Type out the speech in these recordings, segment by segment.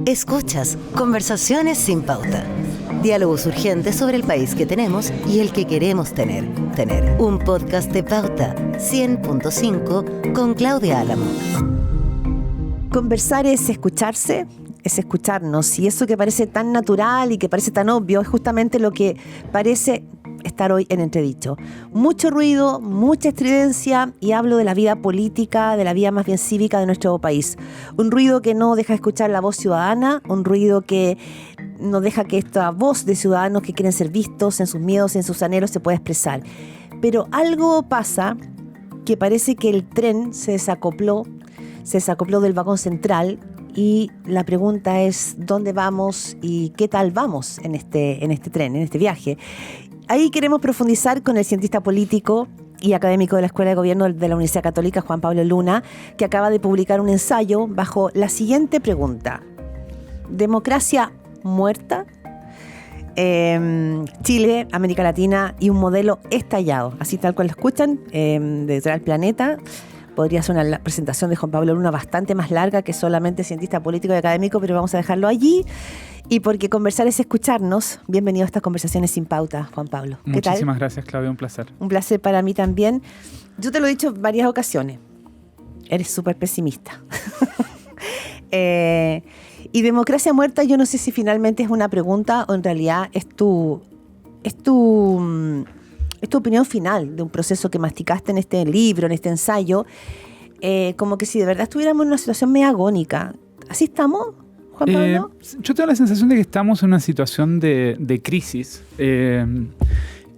Escuchas Conversaciones sin Pauta. Diálogos urgentes sobre el país que tenemos y el que queremos tener. Un podcast de Pauta 100.5 con Claudia Álamo. Conversar es escucharse, es escucharnos. Y eso que parece tan natural y que parece tan obvio es justamente lo que parece estar hoy en entredicho. Mucho ruido, mucha estridencia, y hablo de la vida política, de la vida más bien cívica de nuestro país. Un ruido que no deja escuchar la voz ciudadana, un ruido que no deja que esta voz de ciudadanos que quieren ser vistos en sus miedos, en sus anhelos, se pueda expresar. Pero algo pasa que parece que el tren se desacopló del vagón central, y la pregunta es ¿dónde vamos y qué tal vamos en este tren, en este viaje? Ahí queremos profundizar con el cientista político y académico de la Escuela de Gobierno de la Universidad Católica, Juan Pablo Luna, que acaba de publicar un ensayo bajo la siguiente pregunta: ¿democracia muerta? Chile, América Latina y un modelo estallado. Así tal cual lo escuchan, de Trae al Planeta. Podría ser una presentación de Juan Pablo Luna bastante más larga que solamente cientista político y académico, pero vamos a dejarlo allí. Y porque conversar es escucharnos, bienvenido a estas Conversaciones sin Pauta, Juan Pablo. ¿Qué tal? Muchísimas gracias, Claudia, un placer. Un placer para mí también. Yo te lo he dicho en varias ocasiones, eres súper pesimista. Y democracia muerta, yo no sé si finalmente es una pregunta o en realidad es tu opinión final de un proceso que masticaste en este libro, en este ensayo, como que si de verdad estuviéramos en una situación medio agónica. ¿Así estamos, Juan Pablo? Yo tengo la sensación de que estamos en una situación de crisis,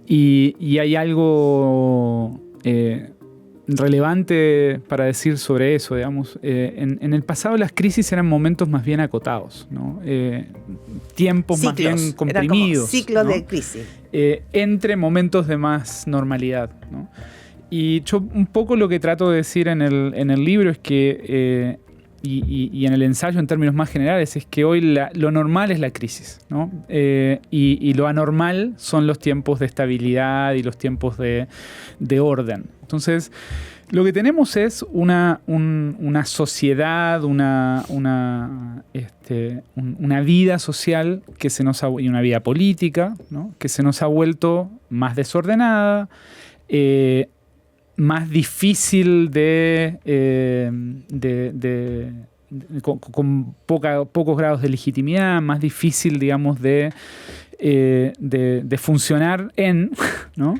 y hay algo relevante para decir sobre eso, digamos. En el pasado las crisis eran momentos más bien acotados, ¿no? Tiempos ciclos, más bien comprimidos. Ciclos, ¿no? De crisis. Entre momentos de más normalidad, ¿no? Y yo un poco lo que trato de decir en el libro es que, y en el ensayo en términos más generales, es que hoy lo normal es la crisis, ¿no? Y lo anormal son los tiempos de estabilidad y los tiempos de orden. Entonces, lo que tenemos es una sociedad, una vida social y una vida política, ¿no? Que se nos ha vuelto más desordenada, más difícil con pocos grados de legitimidad, más difícil, digamos, de funcionar ¿no?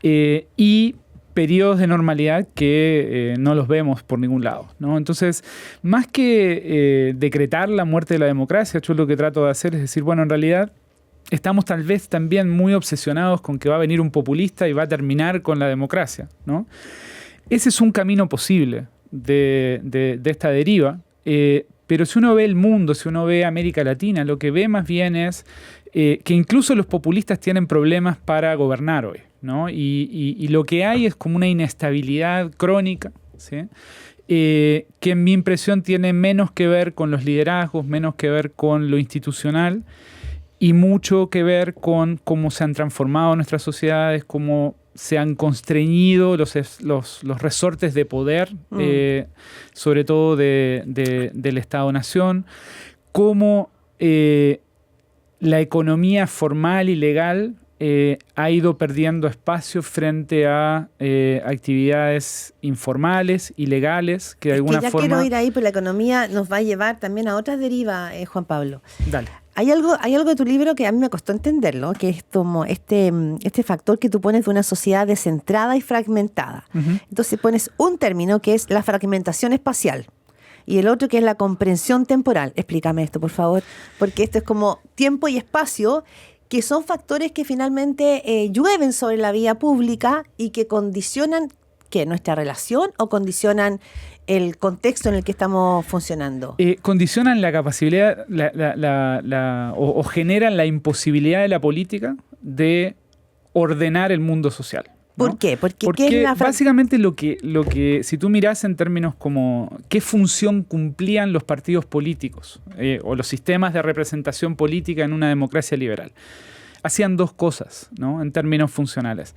Y periodos de normalidad que no los vemos por ningún lado, ¿no? Entonces, más que decretar la muerte de la democracia, yo lo que trato de hacer es decir, bueno, en realidad estamos tal vez también muy obsesionados con que va a venir un populista y va a terminar con la democracia, ¿no? Ese es un camino posible de esta deriva, pero si uno ve el mundo, si uno ve América Latina, lo que ve más bien es que incluso los populistas tienen problemas para gobernar hoy, ¿no? Y lo que hay es como una inestabilidad crónica, ¿sí? Que en mi impresión tiene menos que ver con los liderazgos, menos que ver con lo institucional y mucho que ver con cómo se han transformado nuestras sociedades, cómo se han constreñido los resortes de poder, sobre todo del Estado-Nación, cómo la economía formal y legal ha ido perdiendo espacio frente a actividades informales, ilegales, que de alguna forma... quiero ir ahí, pero la economía nos va a llevar también a otras derivas, Juan Pablo. Dale. Hay algo de tu libro que a mí me costó entenderlo, que es como este factor que tú pones de una sociedad descentrada y fragmentada. Uh-huh. Entonces pones un término que es la fragmentación espacial y el otro que es la comprensión temporal. Explícame esto, por favor, porque esto es como tiempo y espacio, que son factores que finalmente llueven sobre la vía pública y que condicionan nuestra relación o condicionan el contexto en el que estamos funcionando. Condicionan la capacidad o generan la imposibilidad de la política de ordenar el mundo social, ¿no? ¿Por qué? Porque ¿qué es básicamente lo que si tú mirás en términos como qué función cumplían los partidos políticos o los sistemas de representación política en una democracia liberal, hacían dos cosas, ¿no? En términos funcionales: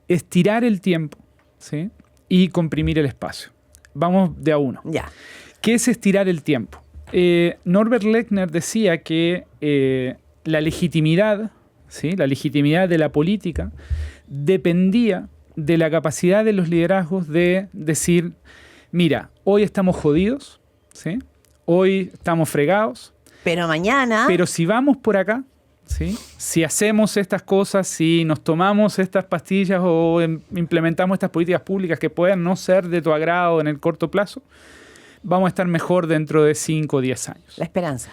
estirar el tiempo, ¿sí? Y comprimir el espacio. Vamos de a uno. Ya. ¿Qué es estirar el tiempo? Norbert Lechner decía que la legitimidad, ¿sí? La legitimidad de la política dependía de la capacidad de los liderazgos de decir, mira, hoy estamos jodidos, ¿sí? Hoy estamos fregados, Pero mañana... pero si vamos por acá, ¿sí? Si hacemos estas cosas, si nos tomamos estas pastillas o implementamos estas políticas públicas que puedan no ser de tu agrado en el corto plazo, vamos a estar mejor dentro de 5 o 10 años. La esperanza.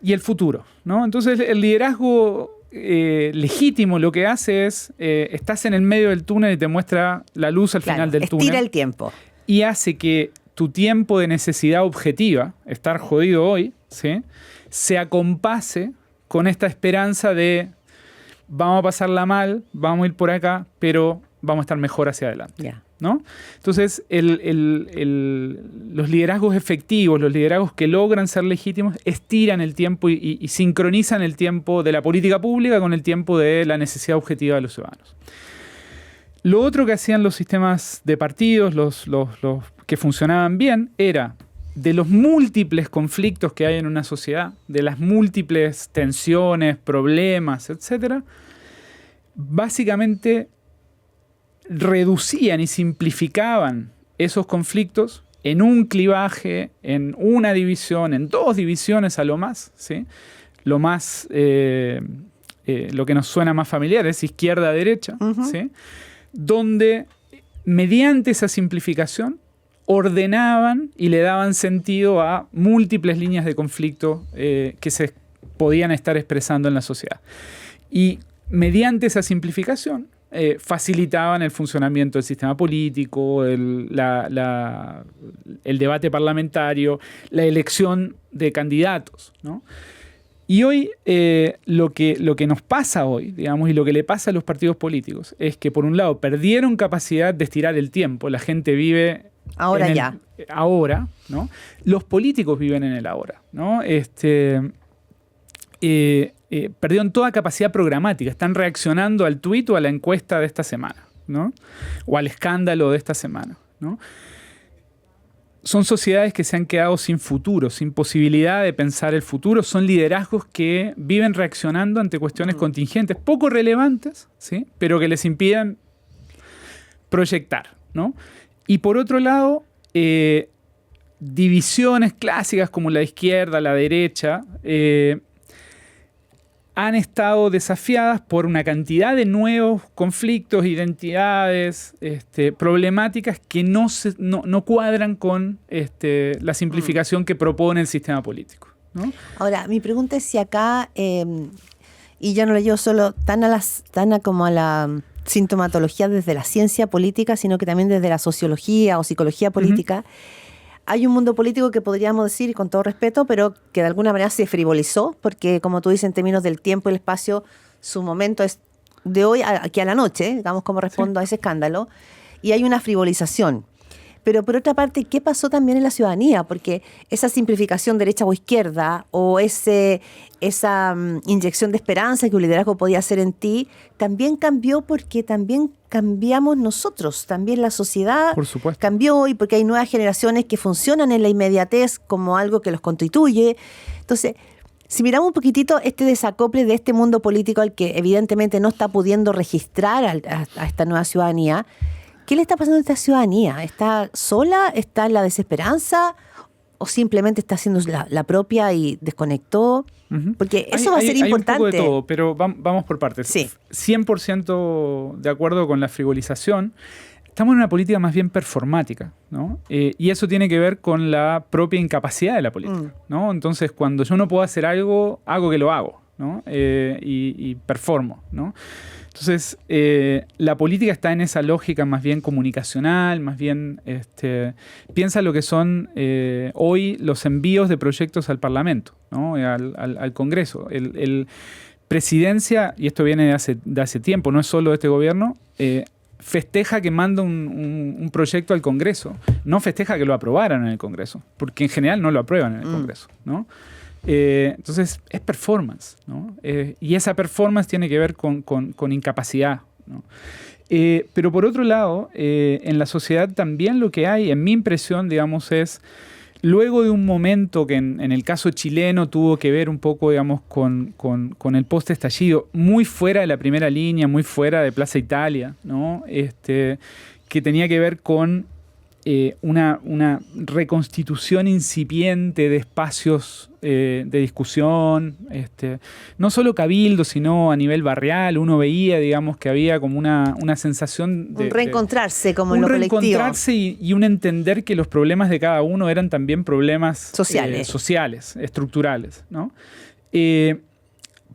Y el futuro, ¿no? Entonces el liderazgo legítimo lo que hace es, estás en el medio del túnel y te muestra la luz al final del túnel. Estira el tiempo. Y hace que tu tiempo de necesidad objetiva, estar jodido hoy, ¿sí? Se acompase con esta esperanza de vamos a pasarla mal, vamos a ir por acá, pero vamos a estar mejor hacia adelante. Ya. ¿No? Entonces, los liderazgos efectivos, los liderazgos que logran ser legítimos, estiran el tiempo y sincronizan el tiempo de la política pública con el tiempo de la necesidad objetiva de los ciudadanos. Lo otro que hacían los sistemas de partidos, los que funcionaban bien, era de los múltiples conflictos que hay en una sociedad, de las múltiples tensiones, problemas, etc., básicamente reducían y simplificaban esos conflictos en un clivaje, en una división, en 2 divisiones a lo más, ¿sí? Lo más, lo que nos suena más familiar es izquierda-derecha, ¿sí? Donde mediante esa simplificación ordenaban y le daban sentido a múltiples líneas de conflicto que se podían estar expresando en la sociedad. Y mediante esa simplificación facilitaban el funcionamiento del sistema político, el debate parlamentario, la elección de candidatos, ¿no? Y hoy lo que nos pasa hoy, digamos, y lo que le pasa a los partidos políticos es que, por un lado, perdieron capacidad de estirar el tiempo. La gente vive ahora, ¿no? Los políticos viven en el ahora, ¿no? Perdieron toda capacidad programática. Están reaccionando al tuit o a la encuesta de esta semana, ¿no? O al escándalo de esta semana, ¿no? Son sociedades que se han quedado sin futuro, sin posibilidad de pensar el futuro. Son liderazgos que viven reaccionando ante cuestiones contingentes, poco relevantes, ¿sí? Pero que les impiden proyectar, ¿no? Y por otro lado, divisiones clásicas como la izquierda, la derecha, han estado desafiadas por una cantidad de nuevos conflictos, identidades, problemáticas que no cuadran con la simplificación que propone el sistema político, ¿no? Ahora, mi pregunta es si acá, y yo no lo llevo solo tan a como a la sintomatología desde la ciencia política, sino que también desde la sociología o psicología política, hay un mundo político que podríamos decir, y con todo respeto, pero que de alguna manera se frivolizó, porque como tú dices, en términos del tiempo y el espacio, su momento es de hoy aquí a la noche, digamos, cómo respondo a ese escándalo, y hay una frivolización. Pero por otra parte, ¿qué pasó también en la ciudadanía? Porque esa simplificación derecha o izquierda, o esa inyección de esperanza que un liderazgo podía hacer en ti, también cambió porque también cambiamos nosotros, también la sociedad cambió, y porque hay nuevas generaciones que funcionan en la inmediatez como algo que los constituye. Entonces, si miramos un poquitito este desacople de este mundo político al que evidentemente no está pudiendo registrar a esta nueva ciudadanía, ¿qué le está pasando a esta ciudadanía? ¿Está sola? ¿Está en la desesperanza? ¿O simplemente está haciendo la propia y desconectó? Porque eso va a ser importante. Hay un poco de todo, pero vamos por partes. Sí. 100% de acuerdo con la frivolización. Estamos en una política más bien performática, ¿no? Y eso tiene que ver con la propia incapacidad de la política, ¿no? Entonces, cuando yo no puedo hacer algo, hago que lo hago, ¿no? Y performo, ¿no? Entonces, la política está en esa lógica más bien comunicacional, más bien piensa lo que son hoy los envíos de proyectos al Parlamento, ¿no? al Congreso. El presidencia, y esto viene de hace tiempo, no es solo de este gobierno, festeja que manda un proyecto al Congreso, no festeja que lo aprobaran en el Congreso, porque en general no lo aprueban en el Congreso, ¿no? Entonces es performance, ¿no? Y esa performance tiene que ver con incapacidad, ¿no? Pero por otro lado, en la sociedad también lo que hay, en mi impresión, digamos, es luego de un momento que en el caso chileno tuvo que ver un poco, digamos, con el post-estallido, muy fuera de la primera línea, muy fuera de Plaza Italia, ¿no? Que tenía que ver con una reconstitución incipiente de espacios de discusión, no solo cabildo, sino a nivel barrial. Uno veía, digamos, que había como una sensación de... Un reencontrarse como en lo colectivo. Un reencontrarse y un entender que los problemas de cada uno eran también problemas sociales, estructurales, ¿no?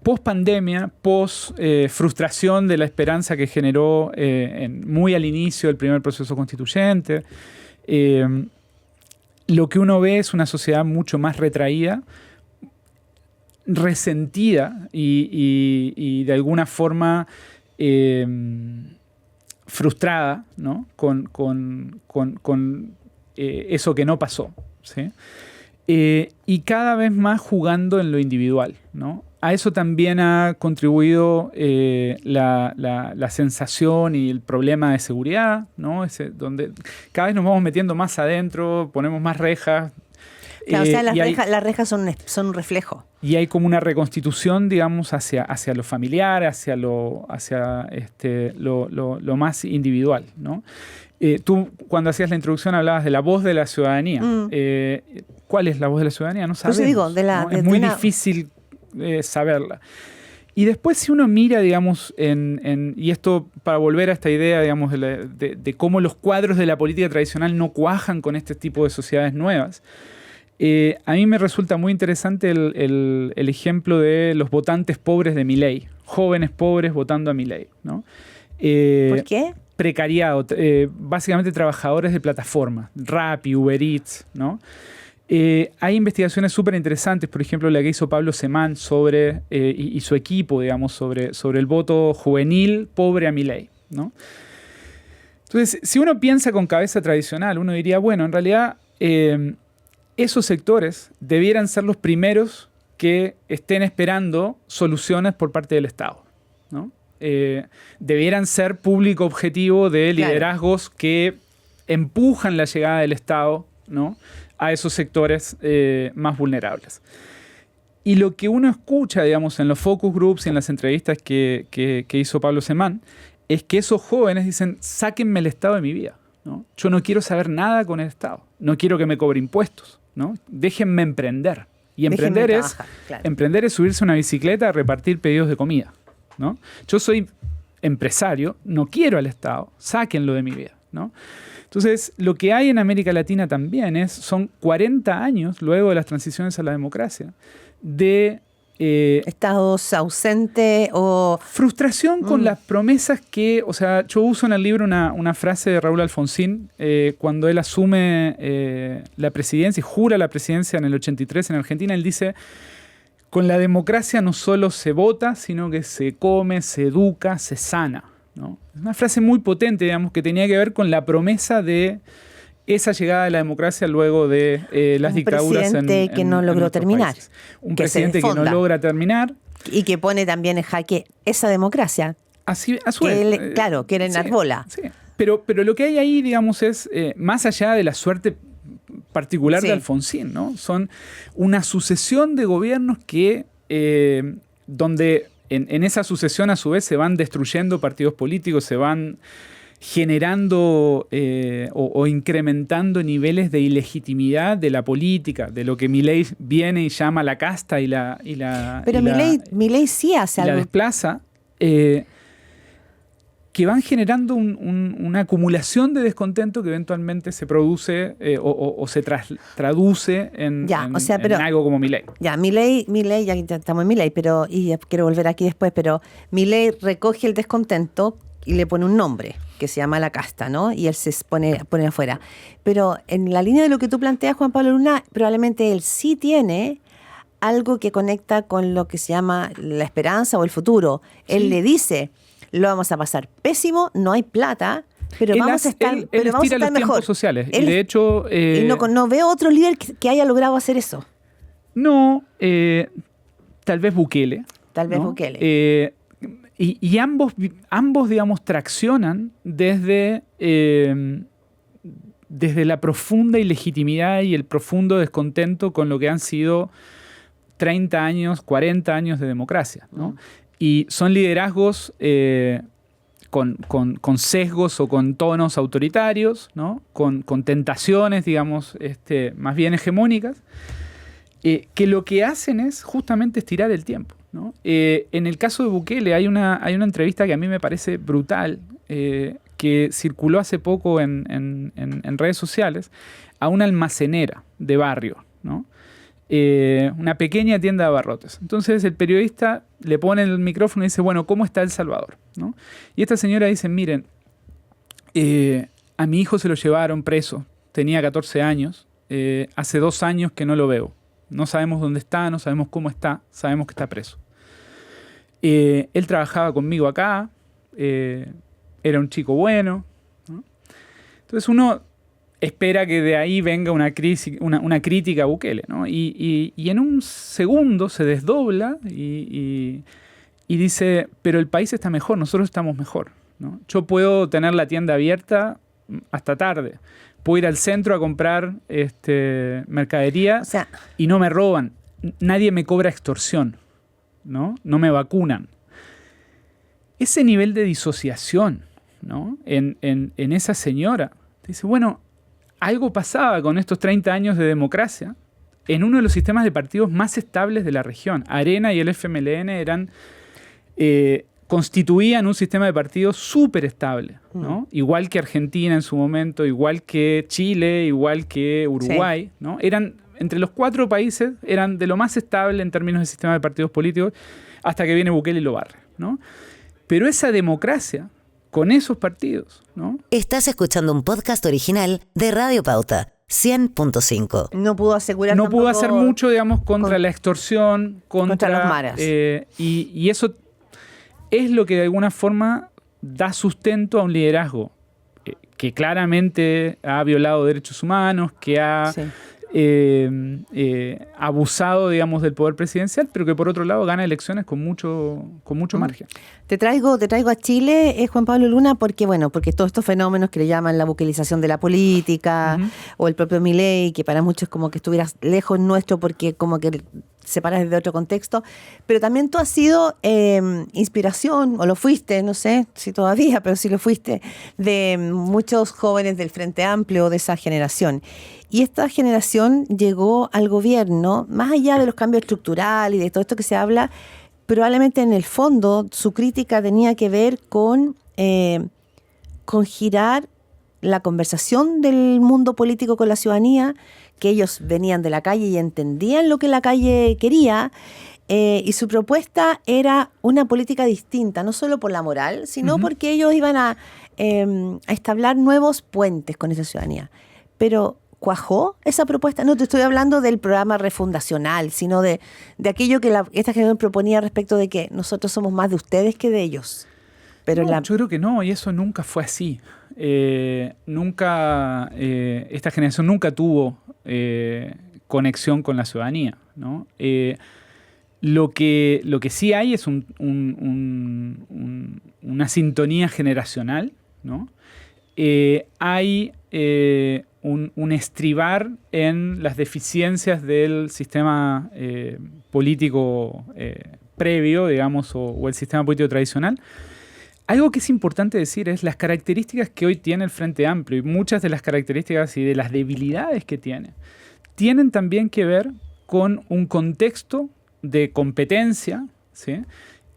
Post pandemia, frustración de la esperanza que generó muy al inicio del primer proceso constituyente, lo que uno ve es una sociedad mucho más retraída, resentida y de alguna forma frustrada, ¿no? con eso que no pasó, ¿sí? Y cada vez más jugando en lo individual, ¿no? A eso también ha contribuido la sensación y el problema de seguridad, ¿no? Donde cada vez nos vamos metiendo más adentro, ponemos más rejas. Claro, o sea, las rejas son un reflejo. Y hay como una reconstitución, digamos, hacia lo familiar, hacia lo más individual, ¿no? Tú, cuando hacías la introducción, hablabas de la voz de la ciudadanía. ¿Cuál es la voz de la ciudadanía? No sabemos. Por eso digo, ¿no? Es muy difícil saberla. Y después, si uno mira, digamos, y esto para volver a esta idea, digamos, de cómo los cuadros de la política tradicional no cuajan con este tipo de sociedades nuevas, a mí me resulta muy interesante el ejemplo de los votantes pobres de Milei, jóvenes pobres votando a Milei, ¿no? ¿Por qué? Precariado, básicamente trabajadores de plataforma, Rappi, Uber Eats, ¿no? Hay investigaciones súper interesantes, por ejemplo, la que hizo Pablo Semán y su equipo, digamos, sobre el voto juvenil pobre a Milei, ¿no? Entonces, si uno piensa con cabeza tradicional, uno diría, bueno, en realidad esos sectores debieran ser los primeros que estén esperando soluciones por parte del Estado, ¿no? Debieran ser público objetivo de liderazgos que empujan la llegada del Estado, ¿no?, a esos sectores más vulnerables. Y lo que uno escucha, digamos, en los focus groups y en las entrevistas que hizo Pablo Semán, es que esos jóvenes dicen, sáquenme el Estado de mi vida, ¿no? Yo no quiero saber nada con el Estado, no quiero que me cobre impuestos, ¿no? Déjenme emprender. Y emprender es subirse a una bicicleta a repartir pedidos de comida, ¿no? Yo soy empresario, no quiero al Estado, sáquenlo de mi vida, ¿no? Entonces, lo que hay en América Latina también son 40 años, luego de las transiciones a la democracia, de estados ausentes o... frustración con las promesas que... O sea, yo uso en el libro una frase de Raúl Alfonsín cuando él asume la presidencia y jura la presidencia en el 83 en Argentina. Él dice, con la democracia no solo se vota, sino que se come, se educa, se sana, ¿no? Es una frase muy potente, digamos, que tenía que ver con la promesa de esa llegada de la democracia luego de las dictaduras en presidente que no logró terminar. Países. Un presidente que no logra terminar. Y que pone también en jaque esa democracia. Así, a su vez. Claro, que era enarbola. Sí. Pero lo que hay ahí, digamos, es más allá de la suerte particular de Alfonsín, ¿no? Son una sucesión de gobiernos que donde en esa sucesión a su vez se van destruyendo partidos políticos, se van generando o incrementando niveles de ilegitimidad de la política, de lo que Milei viene y llama la casta Pero Milei sí hace algo. La desplaza, que van generando una acumulación de descontento que eventualmente se produce o se traduce en algo como Milei. Ya, Milei, ya estamos en Milei, y quiero volver aquí después, pero Milei recoge el descontento y le pone un nombre que se llama la casta, ¿no? Y él se pone afuera. Pero en la línea de lo que tú planteas, Juan Pablo Luna, probablemente él sí tiene algo que conecta con lo que se llama la esperanza o el futuro. Sí. Él le dice, lo vamos a pasar pésimo, no hay plata, pero vamos a estar mejor. Sociales. Y de hecho... y no veo otro líder que haya logrado hacer eso. No, tal vez Bukele. Y ambos, digamos, traccionan desde desde la profunda ilegitimidad y el profundo descontento con lo que han sido 30 años, 40 años de democracia, ¿no? Y son liderazgos con sesgos o con tonos autoritarios, ¿no? Con tentaciones, digamos, más bien hegemónicas, que lo que hacen es justamente estirar el tiempo, ¿no? En el caso de Bukele hay una entrevista que a mí me parece brutal, que circuló hace poco en redes sociales, a una almacenera de barrio, ¿no? Una pequeña tienda de abarrotes. Entonces el periodista le pone el micrófono y dice, bueno, ¿cómo está El Salvador? ¿No? Y esta señora dice, miren, a mi hijo se lo llevaron preso, tenía 14 años, hace 2 años que no lo veo. No sabemos dónde está, no sabemos cómo está, sabemos que está preso. Él trabajaba conmigo acá, era un chico bueno, ¿no? Entonces uno espera que de ahí venga una crítica a Bukele, ¿no? Y en un segundo se desdobla y dice, pero el país está mejor, nosotros estamos mejor, ¿no? Yo puedo tener la tienda abierta hasta tarde, puedo ir al centro a comprar mercadería, y no me roban, nadie me cobra extorsión, ¿no? No me vacunan. Ese nivel de disociación, ¿no? en esa señora, dice, bueno, algo pasaba con estos 30 años de democracia en uno de los sistemas de partidos más estables de la región. Arena y el FMLN constituían un sistema de partidos súper estable, ¿no? Igual que Argentina en su momento, igual que Chile, igual que Uruguay, sí, ¿no? Eran, entre los 4 países, eran de lo más estable en términos de sistema de partidos políticos, hasta que viene Bukele y lo barre, ¿no? Pero esa democracia, con esos partidos, ¿no? Estás escuchando un podcast original de Radio Pauta, 100.5. No pudo asegurar no pudo hacer mucho, digamos, contra la extorsión, contra los maras. Y eso es lo que de alguna forma da sustento a un liderazgo que claramente ha violado derechos humanos, que ha abusado, digamos, del poder presidencial, pero que por otro lado gana elecciones con mucho margen. Te traigo a Chile, Juan Pablo Luna, porque todos estos fenómenos que le llaman la buquelización de la política, o el propio Milei, que para muchos como que estuvieras lejos nuestro porque como que separas desde otro contexto, pero también tú has sido inspiración, o lo fuiste, no sé si todavía, pero sí lo fuiste, de muchos jóvenes del Frente Amplio, de esa generación. Y esta generación llegó al gobierno, más allá de los cambios estructurales y de todo esto que se habla, probablemente en el fondo su crítica tenía que ver con girar la conversación del mundo político con la ciudadanía, que ellos venían de la calle y entendían lo que la calle quería, y su propuesta era una política distinta, no solo por la moral, sino porque ellos iban a establecer nuevos puentes con esa ciudadanía. Pero ¿cuajó esa propuesta? No te estoy hablando del programa refundacional, sino de aquello que esta generación proponía respecto de que nosotros somos más de ustedes que de ellos. Pero yo creo que no, y eso nunca fue así. Esta generación nunca tuvo conexión con la ciudadanía, ¿no? Lo que sí hay es una sintonía generacional, ¿no? Hay un estribar en las deficiencias del sistema político previo, digamos, o el sistema político tradicional. Algo que es importante decir es las características que hoy tiene el Frente Amplio, y muchas de las características y de las debilidades que tienen también que ver con un contexto de competencia, ¿sí?,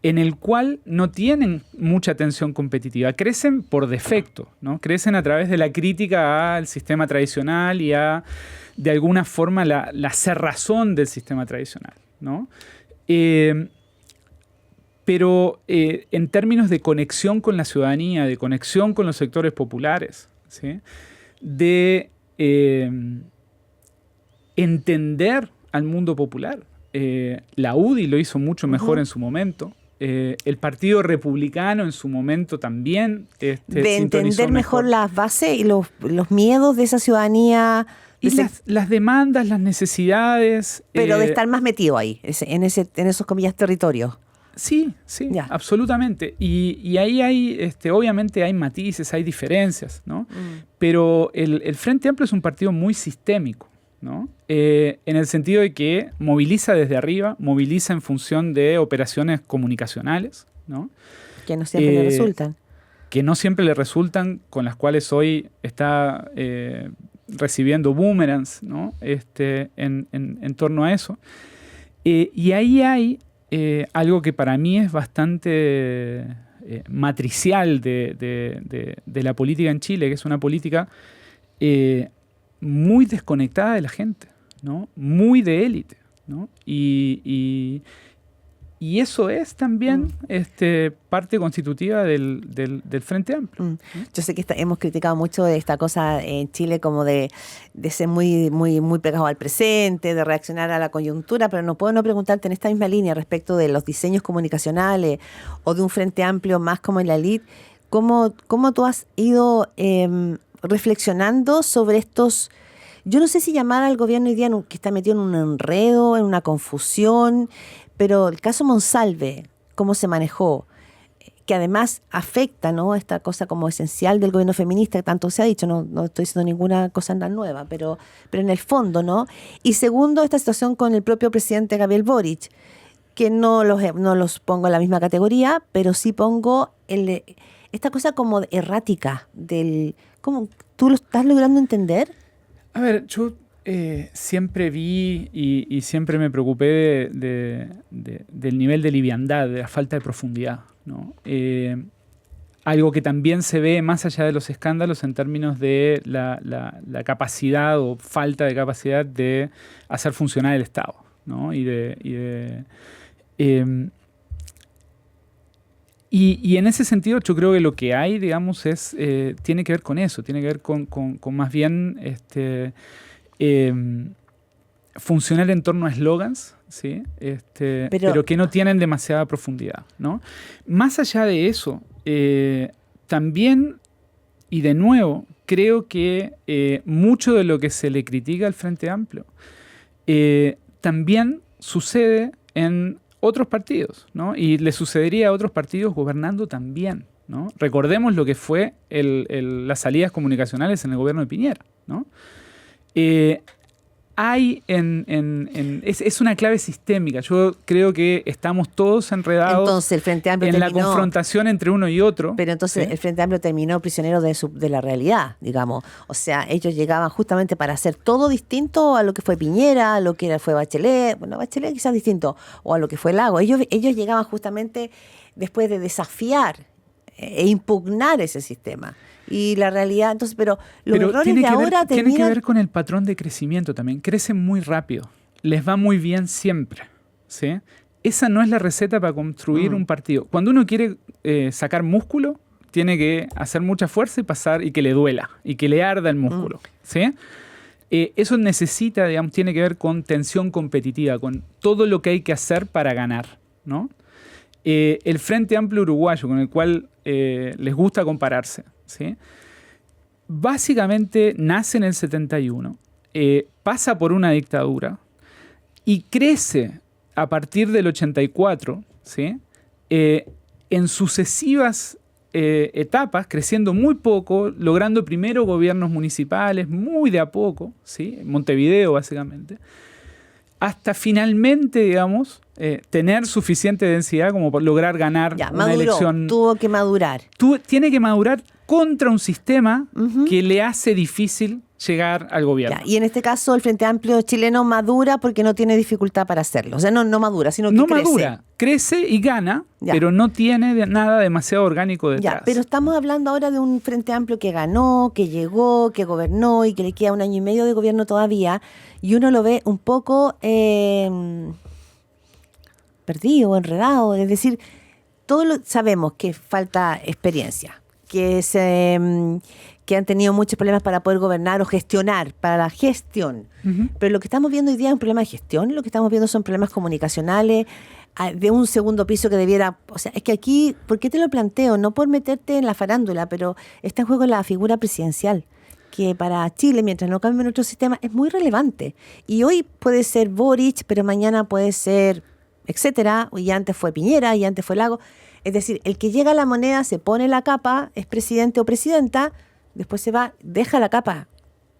en el cual no tienen mucha tensión competitiva. Crecen por defecto, ¿no? Crecen a través de la crítica al sistema tradicional y a, de alguna forma, la cerrazón del sistema tradicional, ¿no? Pero en términos de conexión con la ciudadanía, de conexión con los sectores populares, ¿sí?, de entender al mundo popular. La UDI lo hizo mucho mejor en su momento. El Partido Republicano en su momento también de entender mejor las bases y los miedos de esa ciudadanía. Y las demandas, las necesidades. Pero de estar más metido ahí, en esos, comillas, territorios. Sí, Ya. absolutamente. Y ahí hay, obviamente hay matices, hay diferencias, ¿no? Pero el Frente Amplio es un partido muy sistémico, ¿no? En el sentido de que moviliza desde arriba, moviliza en función de operaciones comunicacionales, ¿no? Que no siempre le resultan. Que no siempre le resultan, con las cuales hoy está recibiendo boomerangs, ¿no? En torno a eso. Y ahí hay algo que para mí es bastante matricial de la política en Chile, que es una política muy desconectada de la gente, ¿no? Muy de élite, ¿no? Y eso es también parte constitutiva del Frente Amplio. Yo sé que hemos criticado mucho esta cosa en Chile como de ser muy, muy, muy pegado al presente, de reaccionar a la coyuntura, pero no puedo no preguntarte en esta misma línea respecto de los diseños comunicacionales o de un Frente Amplio más como en la elite. ¿Cómo tú has ido reflexionando sobre estos? Yo no sé si llamar al gobierno hoy día que está metido en un enredo, en una confusión, pero el caso Monsalve, cómo se manejó, que además afecta, ¿no?, esta cosa como esencial del gobierno feminista, que tanto se ha dicho, no estoy diciendo ninguna cosa tan nueva, pero en el fondo, ¿no? Y segundo, esta situación con el propio presidente Gabriel Boric, que no los pongo en la misma categoría, pero sí pongo esta cosa como errática ¿cómo tú lo estás logrando entender? A ver, yo siempre vi y siempre me preocupé del nivel de liviandad, de la falta de profundidad, ¿no? Algo que también se ve más allá de los escándalos en términos de la capacidad o falta de capacidad de hacer funcionar el Estado, ¿no? Y en ese sentido yo creo que lo que hay, digamos, tiene que ver con eso, tiene que ver con más bien funcionar en torno a eslogans, ¿sí? Pero que no tienen demasiada profundidad, ¿no? Más allá de eso, también, y de nuevo, creo que mucho de lo que se le critica al Frente Amplio también sucede en otros partidos, ¿no? Y le sucedería a otros partidos gobernando también, ¿no? Recordemos lo que fue las salidas comunicacionales en el gobierno de Piñera, ¿no? Es una clave sistémica. Yo creo que estamos todos enredados entonces, el Frente Amplio en la confrontación entre uno y otro. Pero entonces, ¿sí?, el Frente Amplio terminó prisionero de la realidad, digamos. O sea, ellos llegaban justamente para hacer todo distinto a lo que fue Piñera, a lo que fue Bachelet. Bueno, Bachelet quizás distinto, o a lo que fue Lagos. Ellos llegaban justamente después de desafiar e impugnar ese sistema. Y la realidad, entonces, pero errores de ahora tiene que ver con el patrón de crecimiento también. Crecen muy rápido, les va muy bien siempre, ¿sí? Esa no es la receta para construir un partido. Cuando uno quiere sacar músculo, tiene que hacer mucha fuerza y que le duela, y que le arda el músculo, ¿sí? Eso necesita, digamos, tiene que ver con tensión competitiva, con todo lo que hay que hacer para ganar, ¿no? El Frente Amplio Uruguayo, con el cual les gusta compararse, ¿sí?, básicamente nace en el 71, pasa por una dictadura y crece a partir del 84, ¿sí?, en sucesivas etapas, creciendo muy poco, logrando primero gobiernos municipales, muy de a poco, ¿sí?, Montevideo básicamente, hasta finalmente, digamos, tener suficiente densidad como para lograr ganar una elección. Tuvo que madurar. Tiene que madurar contra un sistema que le hace difícil llegar al gobierno. Ya, y en este caso el Frente Amplio chileno madura porque no tiene dificultad para hacerlo. O sea, no madura, sino que crece. No madura, crece y gana, pero no tiene nada demasiado orgánico detrás. Ya, pero estamos hablando ahora de un Frente Amplio que ganó, que llegó, que gobernó y que le queda 1 año y medio de gobierno todavía, y uno lo ve un poco perdido, enredado. Es decir, sabemos que falta experiencia, que han tenido muchos problemas para poder gobernar o gestionar, para la gestión. Pero lo que estamos viendo hoy día es un problema de gestión, lo que estamos viendo son problemas comunicacionales, de un segundo piso que debiera... O sea, es que aquí, ¿por qué te lo planteo? No por meterte en la farándula, pero está en juego la figura presidencial, que para Chile, mientras no cambie nuestro sistema, es muy relevante. Y hoy puede ser Boric, pero mañana puede ser etcétera, y antes fue Piñera, y antes fue Lagos. Es decir, el que llega a la moneda, se pone la capa, es presidente o presidenta, después se va, deja la capa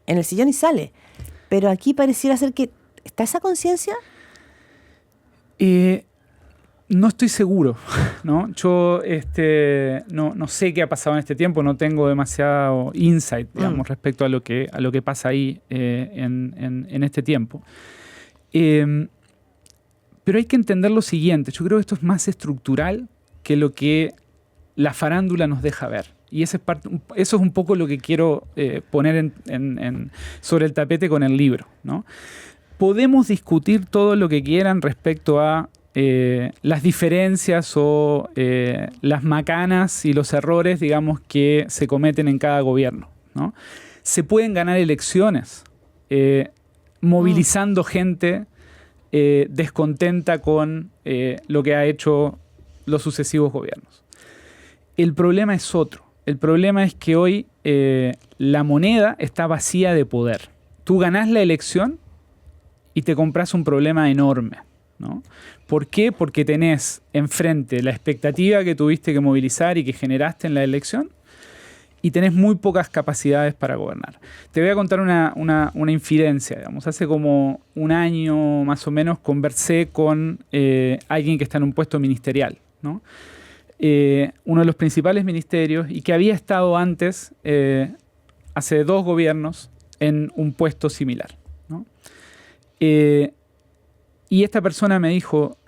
en el sillón y sale. Pero aquí pareciera ser que ¿está esa conciencia? No estoy seguro, ¿no? Yo no sé qué ha pasado en este tiempo, no tengo demasiado insight, digamos, respecto a lo que pasa ahí en este tiempo. Pero hay que entender lo siguiente, yo creo que esto es más estructural que lo que la farándula nos deja ver. Y eso es un poco lo que quiero poner sobre el tapete con el libro, ¿no? Podemos discutir todo lo que quieran respecto a las diferencias o las macanas y los errores, digamos, que se cometen en cada gobierno, ¿no? Se pueden ganar elecciones movilizando gente descontenta con lo que ha hecho los sucesivos gobiernos. El problema es otro. El problema es que hoy la moneda está vacía de poder. Tú ganás la elección y te compras un problema enorme, ¿no? ¿Por qué? Porque tenés enfrente la expectativa que tuviste que movilizar y que generaste en la elección y tenés muy pocas capacidades para gobernar. Te voy a contar una infidencia, digamos. Hace como un año más o menos conversé con alguien que está en un puesto ministerial, ¿no? Uno de los principales ministerios y que había estado antes, hace 2 gobiernos, en un puesto similar, ¿no? Y esta persona me dijo,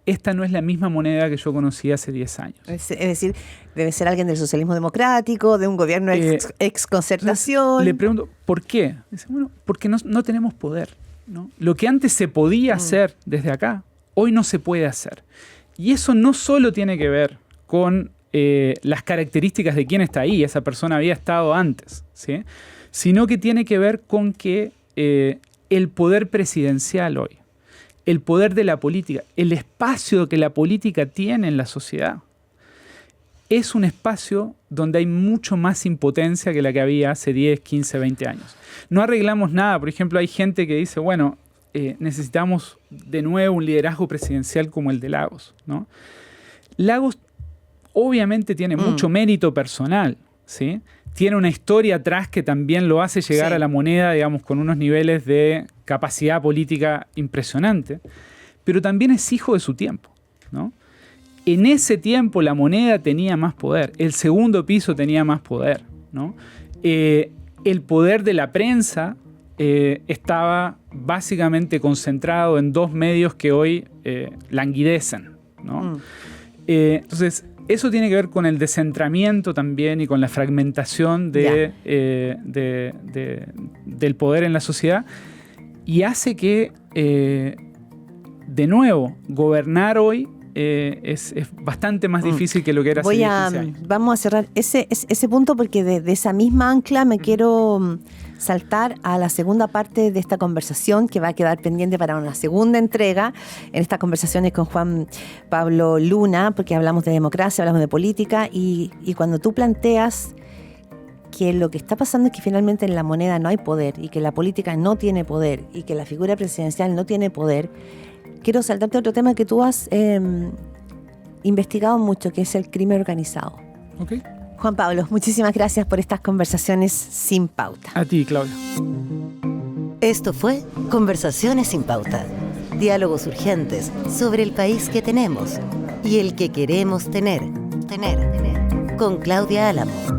esta no es la misma moneda que yo conocí hace 10 años. Es decir, debe ser alguien del socialismo democrático, de un gobierno ex-concertación. Le pregunto, ¿por qué? Dice, bueno, porque no tenemos poder, ¿no? Lo que antes se podía hacer desde acá, hoy no se puede hacer. Y eso no solo tiene que ver con las características de quién está ahí, esa persona había estado antes, ¿sí? Sino que tiene que ver con que el poder presidencial hoy, el poder de la política, el espacio que la política tiene en la sociedad, es un espacio donde hay mucho más impotencia que la que había hace 10, 15, 20 años. No arreglamos nada. Por ejemplo, hay gente que dice, bueno, necesitamos de nuevo un liderazgo presidencial como el de Lagos, ¿no? Lagos obviamente tiene mucho mérito personal, ¿sí? Tiene una historia atrás que también lo hace llegar a la moneda, digamos, con unos niveles de capacidad política impresionante, pero también es hijo de su tiempo, ¿no? En ese tiempo la moneda tenía más poder, el segundo piso tenía más poder, ¿no? El poder de la prensa estaba básicamente concentrado en 2 medios que hoy languidecen, ¿no? Entonces, eso tiene que ver con el descentramiento también y con la fragmentación del poder en la sociedad y hace que, de nuevo, gobernar hoy es bastante más difícil que lo que era hace 10, 15 años. Vamos a cerrar ese punto porque de esa misma ancla me quiero saltar a la segunda parte de esta conversación que va a quedar pendiente para una segunda entrega en estas conversaciones con Juan Pablo Luna, porque hablamos de democracia, hablamos de política y cuando tú planteas que lo que está pasando es que finalmente en la moneda no hay poder y que la política no tiene poder y que la figura presidencial no tiene poder, quiero saltarte a otro tema que tú has investigado mucho, que es el crimen organizado. Okay. Juan Pablo, muchísimas gracias por estas conversaciones sin pauta. A ti, Claudia. Esto fue Conversaciones sin pauta. Diálogos urgentes sobre el país que tenemos y el que queremos tener. Con Claudia Álamo.